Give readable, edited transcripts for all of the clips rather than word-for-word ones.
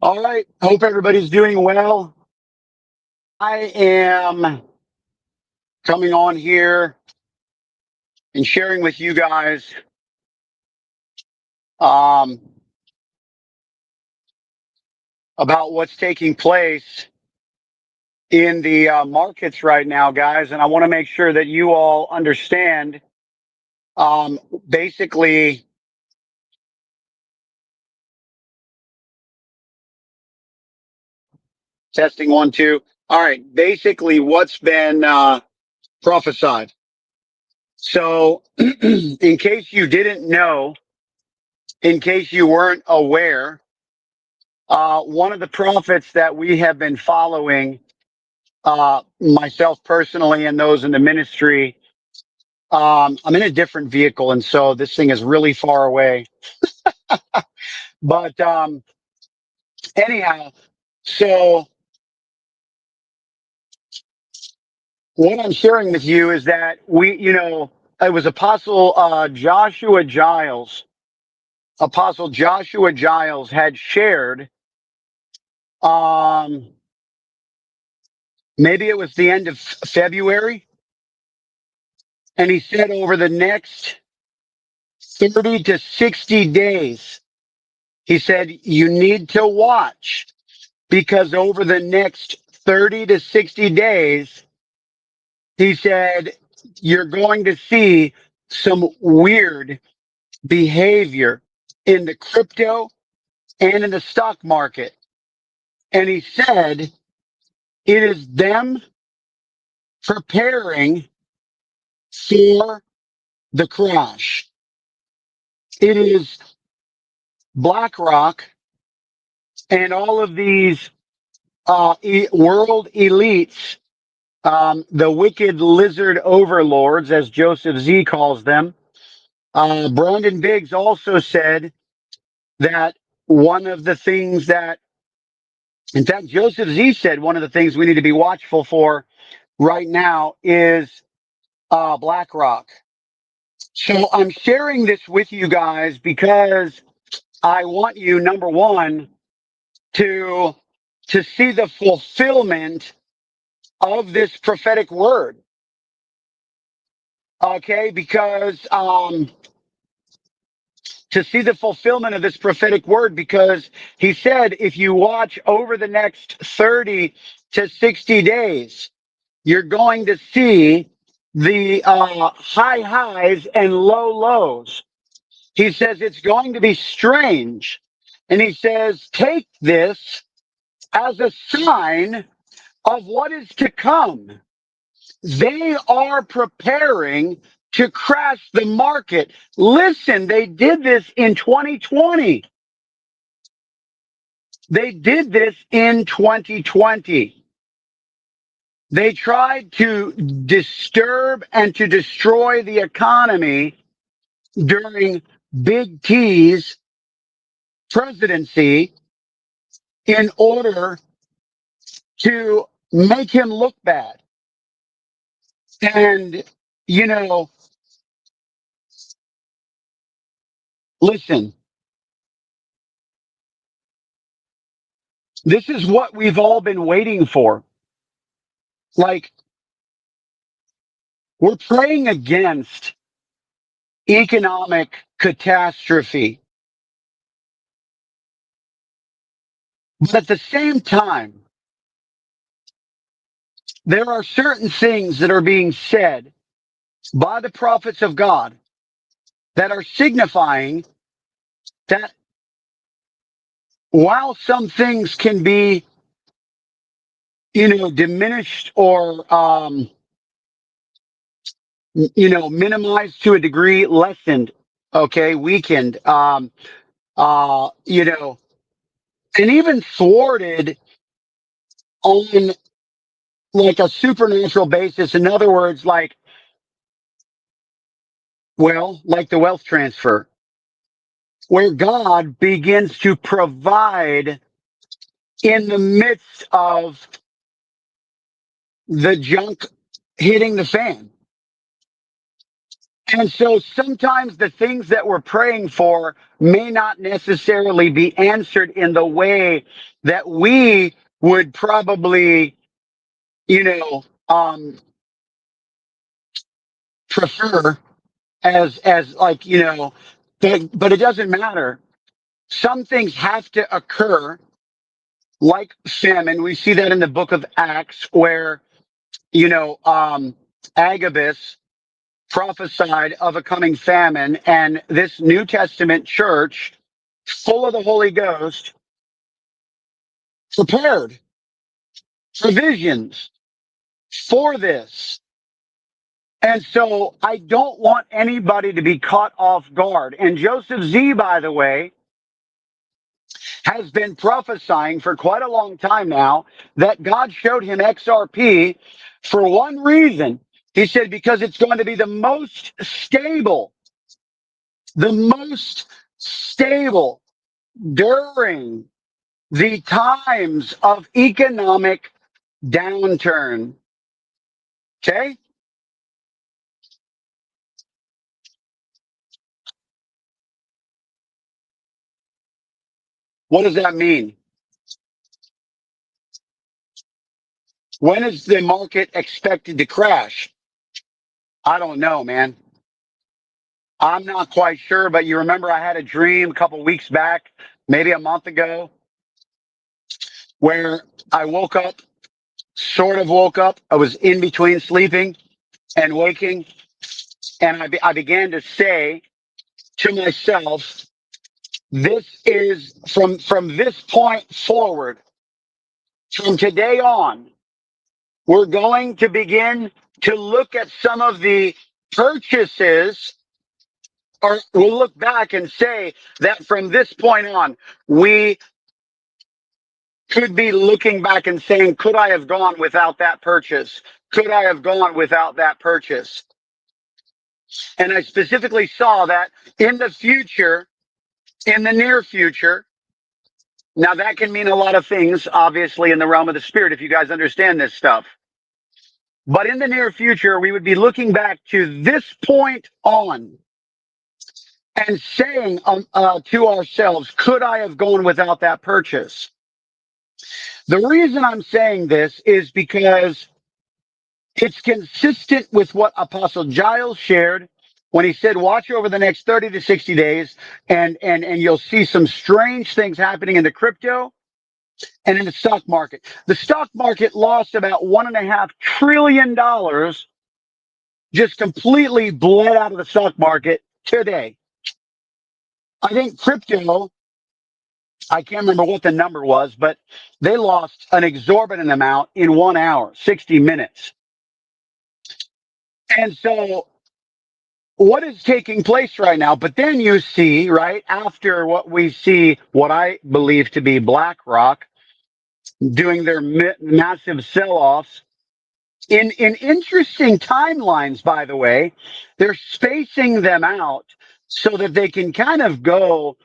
All right. Hope everybody's doing well. I am coming on here and sharing with you guys um, about what's taking place in the markets right now, guys. And I want to make sure that you all understand basically testing 1, 2. All right. Basically, what's been prophesied. So, in case you didn't know, in case you weren't aware, one of the prophets that we have been following, myself personally and those in the ministry, I'm in a different vehicle, and so this thing is really far away. But anyhow, so what I'm sharing with you is that it was Joshua Giles. Apostle Joshua Giles had shared, um, maybe it was the end of February, and he said over the next 30 to 60 days, he said, you need to watch because over the next 30 to 60 days, he said, you're going to see some weird behavior in the crypto and in the stock market. And he said, it is them preparing for the crash. It is BlackRock and all of these world elites, the wicked lizard overlords, as Joseph Z calls them. Brandon Biggs also said that one of the things that, in fact, Joseph Z said one of the things we need to be watchful for right now is BlackRock. So I'm sharing this with you guys because I want you, number one, to see the fulfillment of this prophetic word. Okay, because to see the fulfillment of this prophetic word, because he said, if you watch over the next 30 to 60 days, you're going to see the high highs and low lows. He says it's going to be strange. And he says, take this as a sign of what is to come. They are preparing to crash the market. Listen, they did this in 2020. They did this in 2020. They tried to disturb and to destroy the economy during Big T's presidency in order to make him look bad. And, you know, listen, this is what we've all been waiting for. Like, we're praying against economic catastrophe. But at the same time, there are certain things that are being said by the prophets of God that are signifying that while some things can be, diminished or, minimized to a degree, lessened, okay, weakened, and even thwarted on like a supernatural basis. In other words, like the wealth transfer, where God begins to provide in the midst of the junk hitting the fan. And so sometimes the things that we're praying for may not necessarily be answered in the way that we would probably, you know, prefer as like, but it doesn't matter. Some things have to occur, like famine. We see that in the book of Acts where, Agabus prophesied of a coming famine, and this New Testament church, full of the Holy Ghost, prepared provisions for this. And so I don't want anybody to be caught off guard. And Joseph Z, by the way, has been prophesying for quite a long time now that God showed him XRP for one reason. He said, because it's going to be the most stable during the times of economic downturn. Okay? What does that mean? When is the market expected to crash? I don't know, man. I'm not quite sure, but you remember I had a dream a couple weeks back, maybe a month ago, where I woke up, sort of woke up. I was in between sleeping and waking, and I began to say to myself, this is from this point forward, from today on, we're going to begin to look at some of the purchases, or we'll look back and say that from this point on, we could be looking back and saying, could I have gone without that purchase? Could I have gone without that purchase? And I specifically saw that in the future, in the near future. Now, that can mean a lot of things, obviously, in the realm of the spirit, if you guys understand this stuff. But in the near future, we would be looking back to this point on and saying to ourselves, could I have gone without that purchase? The reason I'm saying this is because it's consistent with what Apostle Giles shared when he said, watch over the next 30 to 60 days, and you'll see some strange things happening in the crypto and in the stock market. The stock market lost about $1.5 trillion, just completely bled out of the stock market today. I think crypto, I can't remember what the number was, but they lost an exorbitant amount in 1 hour, 60 minutes. And so what is taking place right now? But then you see, right after what we see, what I believe to be BlackRock doing their massive sell-offs in interesting timelines. By the way, they're spacing them out so that they can kind of go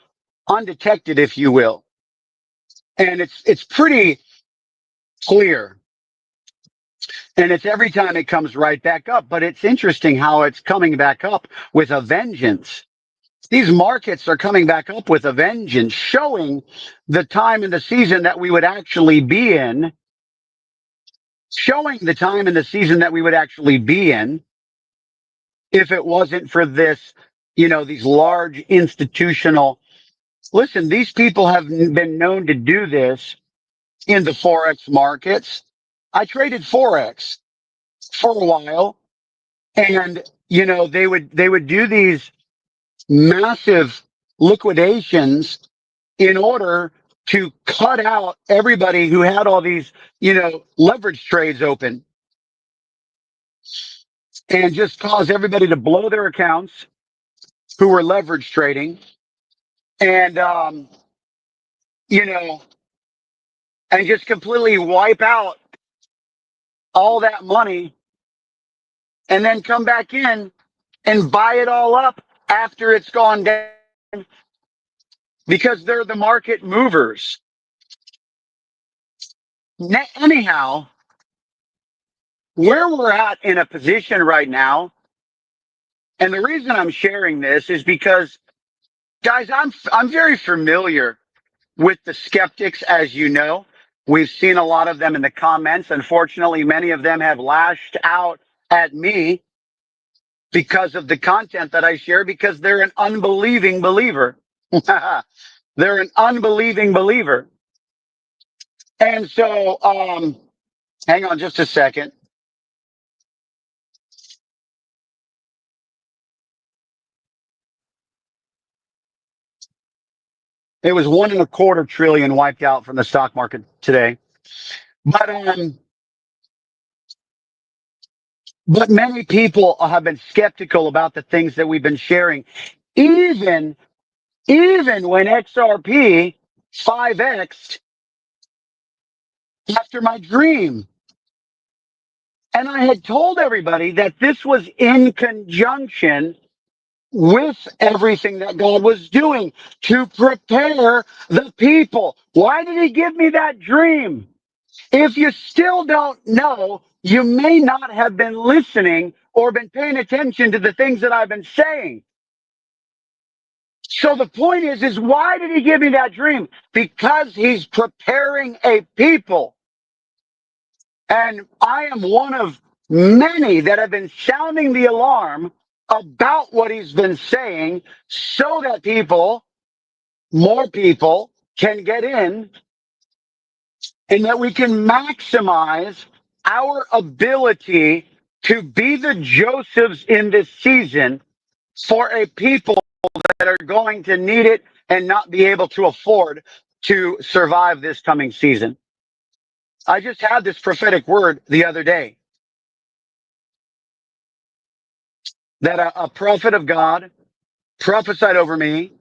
undetected, if you will, and it's pretty clear. And it's every time it comes right back up, but it's interesting how it's coming back up with a vengeance. These markets are coming back up with a vengeance, showing the time in the season that we would actually be in, showing the time in the season that we would actually be in if it wasn't for this, these large institutional. Listen, these people have been known to do this in the Forex markets. I traded Forex for a while, and, they would do these massive liquidations in order to cut out everybody who had all these, leverage trades open, and just cause everybody to blow their accounts who were leverage trading, and, you know, and just completely wipe out all that money and then come back in and buy it all up after it's gone down because they're the market movers. Anyhow, where we're at in a position right now And the reason I'm sharing this is because, guys, I'm very familiar with the skeptics, as you know. We've seen a lot of them in the comments. Unfortunately, many of them have lashed out at me because of the content that I share, because they're an unbelieving believer. They're an unbelieving believer. And so, hang on just a second. It was 1.25 trillion wiped out from the stock market today. But, but many people have been skeptical about the things that we've been sharing. Even, even when XRP 5X'd after my dream. And I had told everybody that this was in conjunction with everything that God was doing to prepare the people. Why did he give me that dream? If you still don't know, you may not have been listening or been paying attention to the things that I've been saying. So the point is why did he give me that dream? Because he's preparing a people. And I am one of many that have been sounding the alarm about what he's been saying so that people, more people, can get in and that we can maximize our ability to be the Josephs in this season for a people that are going to need it and not be able to afford to survive this coming season. I just had this prophetic word the other day that a prophet of God prophesied over me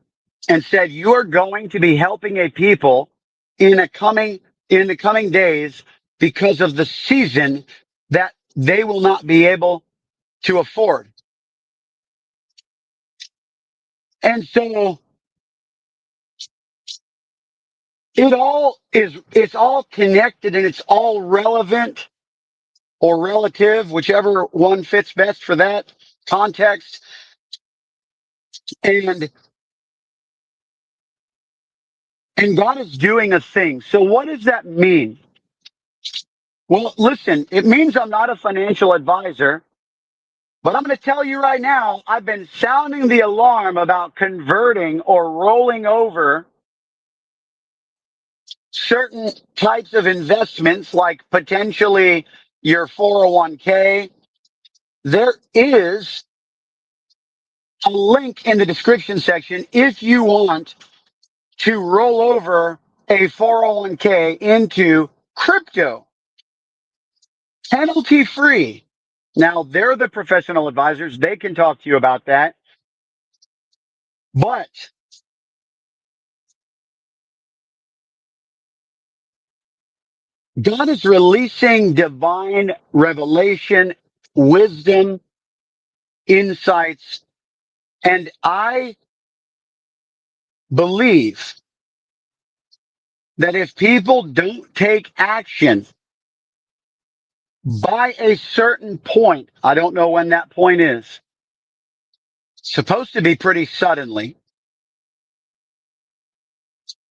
and said, "You're going to be helping a people in the coming days because of the season that they will not be able to afford." And so it's all connected and it's all relevant or relative, whichever one fits best for that context. And and God is doing a thing. So what does that mean? Well, listen, it means I'm not a financial advisor, but I'm going to tell you right now, I've been sounding the alarm about converting or rolling over certain types of investments, like potentially your 401k. There is a link in the description section if you want to roll over a 401k into crypto, penalty free. Now, they're the professional advisors. They can talk to you about that. But God is releasing divine revelation, wisdom, insights, and I believe that if people don't take action by a certain point, I don't know when that point is, supposed to be pretty suddenly,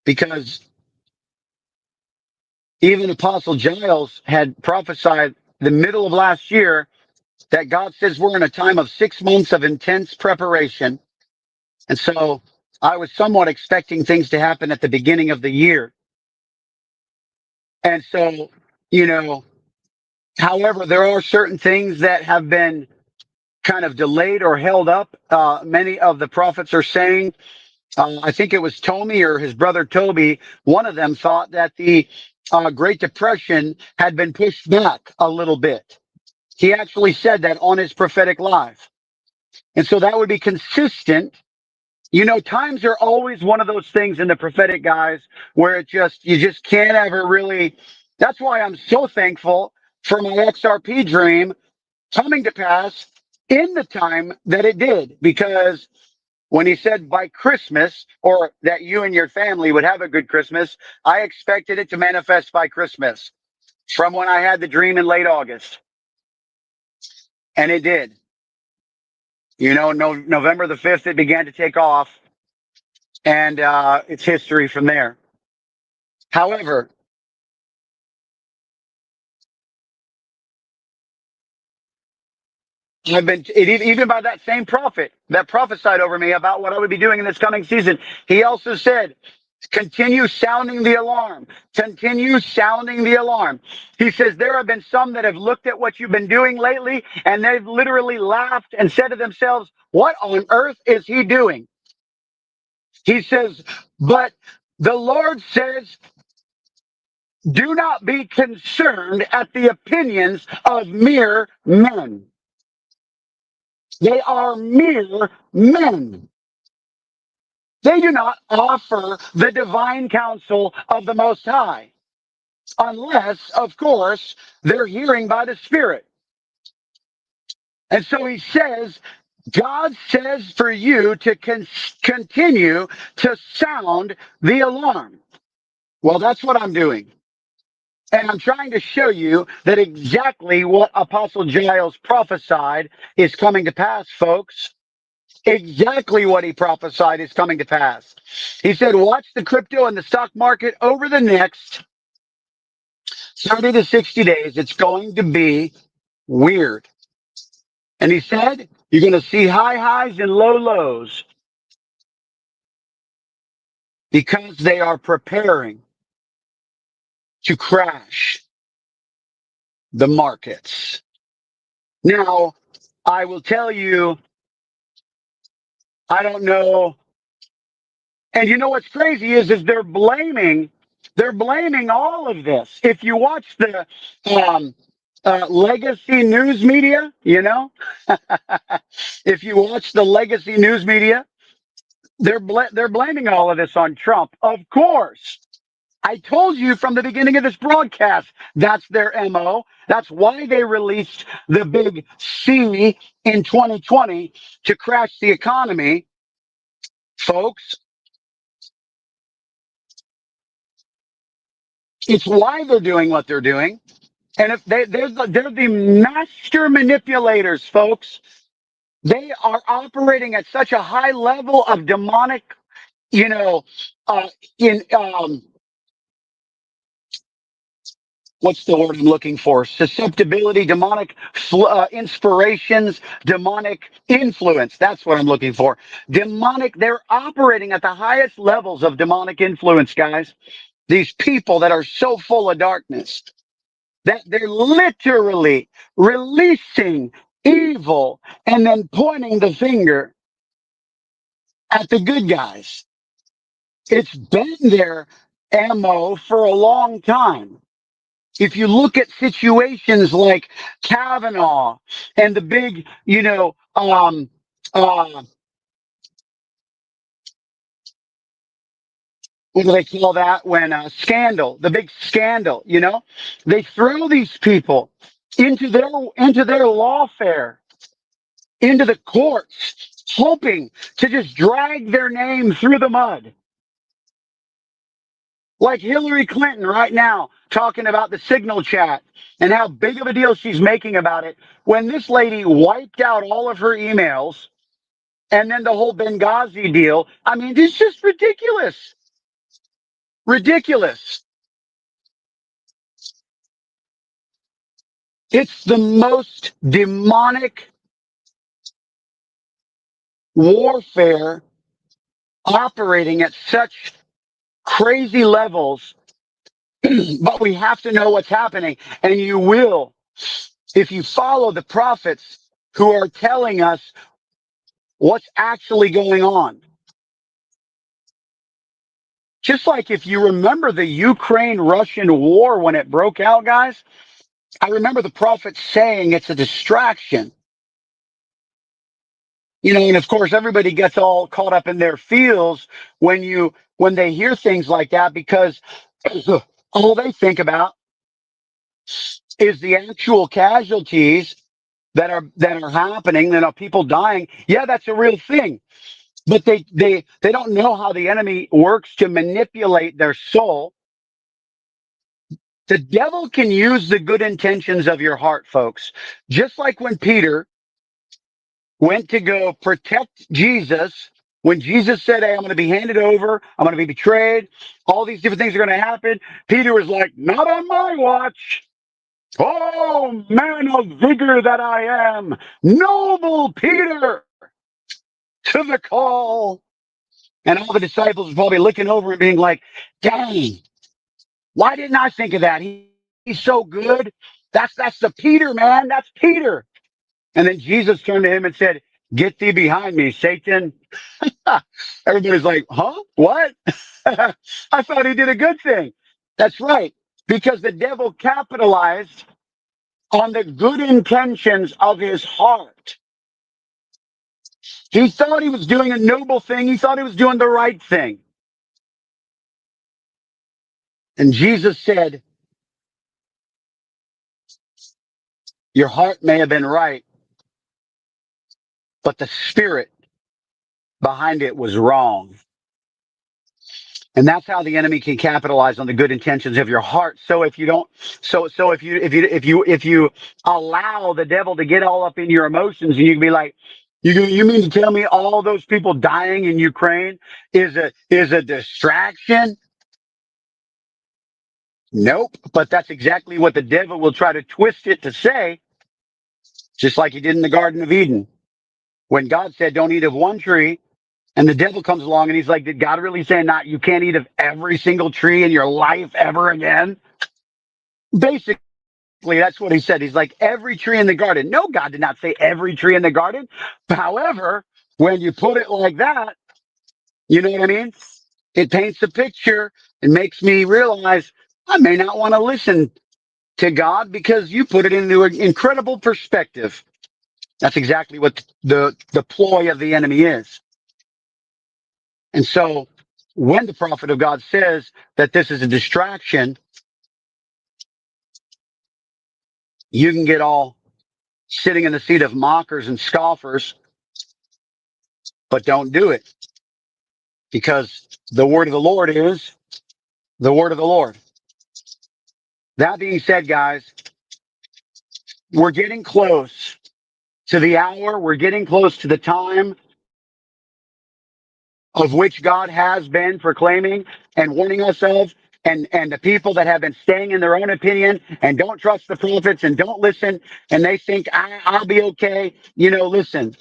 because even Apostle Giles had prophesied the middle of last year that God says we're in a time of 6 months of intense preparation. And so I was somewhat expecting things to happen at the beginning of the year. And so, you know, however, there are certain things that have been kind of delayed or held up. Many of the prophets are saying, I think it was Tommy or his brother Toby, one of them thought that the Great Depression had been pushed back a little bit. He actually said that on his prophetic live. And so that would be consistent. You know, times are always one of those things in the prophetic, guys, where you just can't ever really. That's why I'm so thankful for my XRP dream coming to pass in the time that it did, because when he said by Christmas, or that you and your family would have a good Christmas, I expected it to manifest by Christmas from when I had the dream in late August. And it did. You know, November the 5th, it began to take off, and it's history from there. However, I've been even by that same prophet that prophesied over me about what I would be doing in this coming season. He also said, continue sounding the alarm. Continue sounding the alarm. He says, there have been some that have looked at what you've been doing lately and they've literally laughed and said to themselves, what on earth is he doing? He says, but the Lord says, do not be concerned at the opinions of mere men. They are mere men. They do not offer the divine counsel of the Most High, unless, of course, they're hearing by the Spirit. And so he says, God says for you to continue to sound the alarm. Well, that's what I'm doing. And I'm trying to show you that exactly what Apostle Giles prophesied is coming to pass, folks. Exactly what he prophesied is coming to pass. He said, watch the crypto and the stock market over the next 30 to 60 days. It's going to be weird. And he said, you're going to see high highs and low lows because they are preparing to crash the markets. Now, I will tell you, I don't know. And you know what's crazy is they're blaming all of this. If you watch the legacy news media, you know, if you watch the legacy news media, they're blaming all of this on Trump. Of course. I told you from the beginning of this broadcast, that's their MO. That's why they released the big C in 2020 to crash the economy. Folks, it's why they're doing what they're doing. And if they're the master manipulators, folks. They are operating at such a high level of demonic, you know, in what's the word I'm looking for? Susceptibility, demonic inspirations, demonic influence. That's what I'm looking for. Demonic. They're operating at the highest levels of demonic influence, guys. These people that are so full of darkness that they're literally releasing evil and then pointing the finger at the good guys. It's been their MO for a long time. If you look at situations like Kavanaugh and the big, what do they call that when scandal, the big scandal, they throw these people into their lawfare, into the courts, hoping to just drag their name through the mud. Like Hillary Clinton right now talking about the signal chat and how big of a deal she's making about it when this lady wiped out all of her emails and then the whole Benghazi deal. I mean, it's just ridiculous. Ridiculous. It's the most demonic warfare operating at such crazy levels, but we have to know what's happening. And you will, if you follow the prophets who are telling us what's actually going on. Just like if you remember the Ukraine-Russian war when it broke out, guys, I remember the prophet saying it's a distraction. And of course everybody gets all caught up in their feels when they hear things like that because all they think about is the actual casualties that are happening, people dying. Yeah, that's a real thing. But they don't know how the enemy works to manipulate their soul. The devil can use the good intentions of your heart, folks. Just like when Peter went to go protect Jesus. When Jesus said, hey, I'm going to be handed over, I'm going to be betrayed, all these different things are going to happen, Peter was like, not on my watch. Oh, man of vigor that I am, noble Peter, to the call. And all the disciples were probably looking over and being like, dang, why didn't I think of that? He's so good. That's the Peter, man. That's Peter. And then Jesus turned to him and said, get thee behind me, Satan. Everybody's like, huh? What? I thought he did a good thing. That's right. Because the devil capitalized on the good intentions of his heart. He thought he was doing a noble thing. He thought he was doing the right thing. And Jesus said, your heart may have been right, but the spirit behind it was wrong. And that's how the enemy can capitalize on the good intentions of your heart. So if you don't, so if you allow the devil to get all up in your emotions, and you can be like, you mean to tell me all those people dying in Ukraine is a distraction? Nope. But that's exactly what the devil will try to twist it to say, just like he did in the Garden of Eden. When God said, don't eat of one tree, and the devil comes along and he's like, did God really say not, you can't eat of every single tree in your life ever again? Basically, that's what he said. He's like, every tree in the garden. No, God did not say every tree in the garden. However, when you put it like that, you know what I mean? It paints a picture and makes me realize I may not want to listen to God because you put it into an incredible perspective. That's exactly what the ploy of the enemy is. And so when the prophet of God says that this is a distraction, you can get all sitting in the seat of mockers and scoffers, but don't do it because the word of the Lord is the word of the Lord. That being said, guys, we're getting close to the hour. We're getting close to the time of which God has been proclaiming and warning us of. And the people that have been staying in their own opinion and don't trust the prophets and don't listen and they think I'll be okay. You know, listen,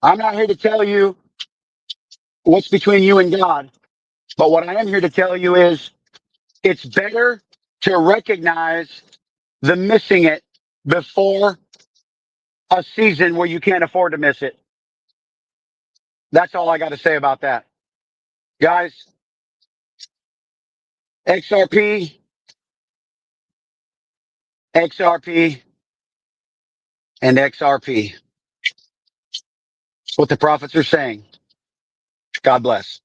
I'm not here to tell you what's between you and God, but what I am here to tell you is it's better to recognize the missing it before a season where you can't afford to miss it. That's all I got to say about that. Guys, XRP, XRP, and XRP. What the prophets are saying. God bless.